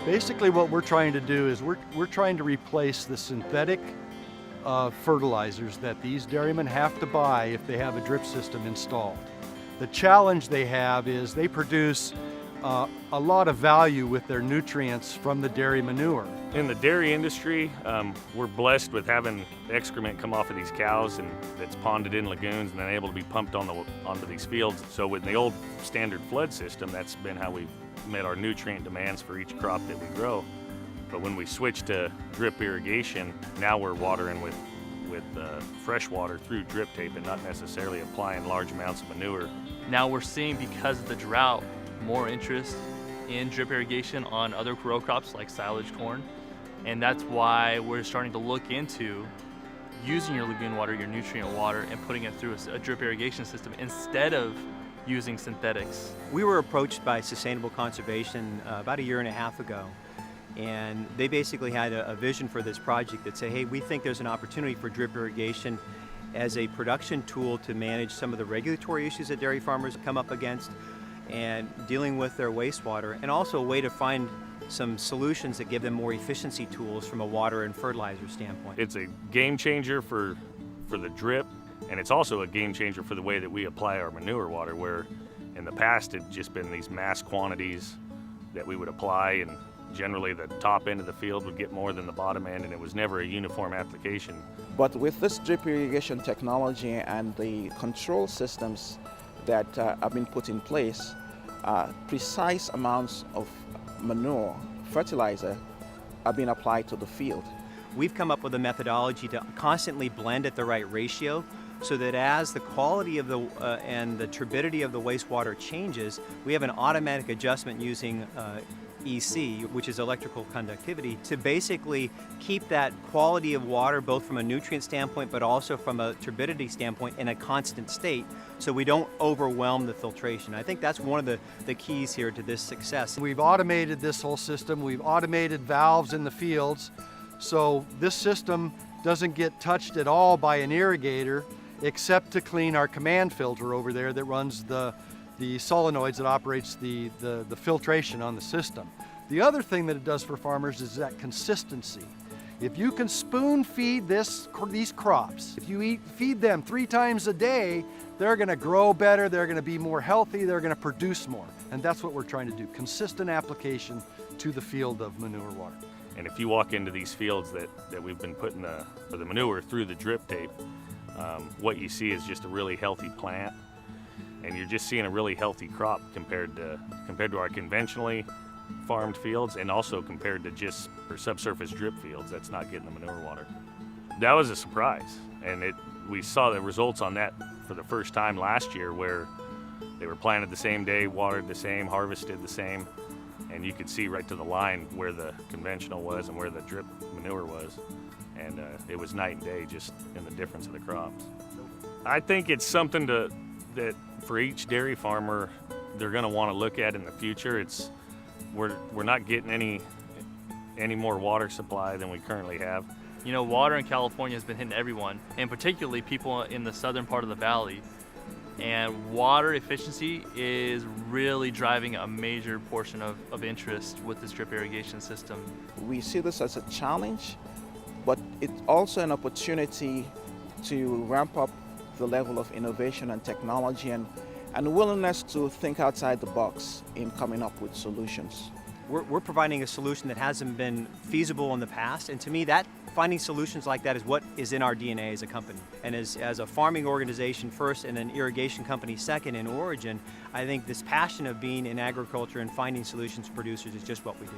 Basically what we're trying to do is we're trying to replace the synthetic fertilizers that these dairymen have to buy if they have a drip system installed. The challenge they have is they produce a lot of value with their nutrients from the dairy manure. In the dairy industry, we're blessed with having excrement come off of these cows and that's ponded in lagoons and then able to be pumped onto these fields. So with the old standard flood system, that's been how we've met our nutrient demands for each crop that we grow. But when we switch to drip irrigation, now we're watering with fresh water through drip tape and not necessarily applying large amounts of manure. Now we're seeing, because of the drought, more interest in drip irrigation on other row crops like silage corn. And that's why we're starting to look into using your lagoon water, your nutrient water, and putting it through a drip irrigation system instead of using synthetics. We were approached by Sustainable Conservation about 1.5 years ago. And they basically had a vision for this project that said, hey, we think there's an opportunity for drip irrigation as a production tool to manage some of the regulatory issues that dairy farmers come up against and dealing with their wastewater, and also a way to find some solutions that give them more efficiency tools from a water and fertilizer standpoint. It's a game changer for the drip, and it's also a game changer for the way that we apply our manure water, where in the past it'd just been these mass quantities that we would apply, and generally the top end of the field would get more than the bottom end, and it was never a uniform application. But with this drip irrigation technology and the control systems that have been put in place, precise amounts of manure, fertilizer, are being applied to the field. We've come up with a methodology to constantly blend at the right ratio so that as the quality of and the turbidity of the wastewater changes, we have an automatic adjustment using EC, which is electrical conductivity, to basically keep that quality of water both from a nutrient standpoint but also from a turbidity standpoint in a constant state so we don't overwhelm the filtration. I think that's one of the keys here to this success. We've automated this whole system. We've automated valves in the fields, so this system doesn't get touched at all by an irrigator except to clean our command filter over there that runs the solenoids that operates the filtration on the system. The other thing that it does for farmers is that consistency. If you can spoon feed these crops, if you feed them 3 times a day, they're going to grow better, they're going to be more healthy, they're going to produce more. And that's what we're trying to do, consistent application to the field of manure water. And if you walk into these fields that we've been putting the manure through the drip tape, what you see is just a really healthy plant. And you're just seeing a really healthy crop compared to our conventionally farmed fields, and also compared to just for subsurface drip fields that's not getting the manure water. That was a surprise, and we saw the results on that for the first time last year, where they were planted the same day, watered the same, harvested the same, and you could see right to the line where the conventional was and where the drip manure was, and it was night and day just in the difference of the crops. I think it's something that for each dairy farmer they're going to want to look at in the future. We're not getting any more water supply than we currently have. You know, water in California has been hitting everyone, and particularly people in the southern part of the valley. And water efficiency is really driving a major portion of interest with this drip irrigation system. We see this as a challenge, but it's also an opportunity to ramp up the level of innovation and technology and willingness to think outside the box in coming up with solutions. We're providing a solution that hasn't been feasible in the past, and to me that finding solutions like that is what is in our DNA as a company. And as a farming organization first and an irrigation company second in origin, I think this passion of being in agriculture and finding solutions for producers is just what we do.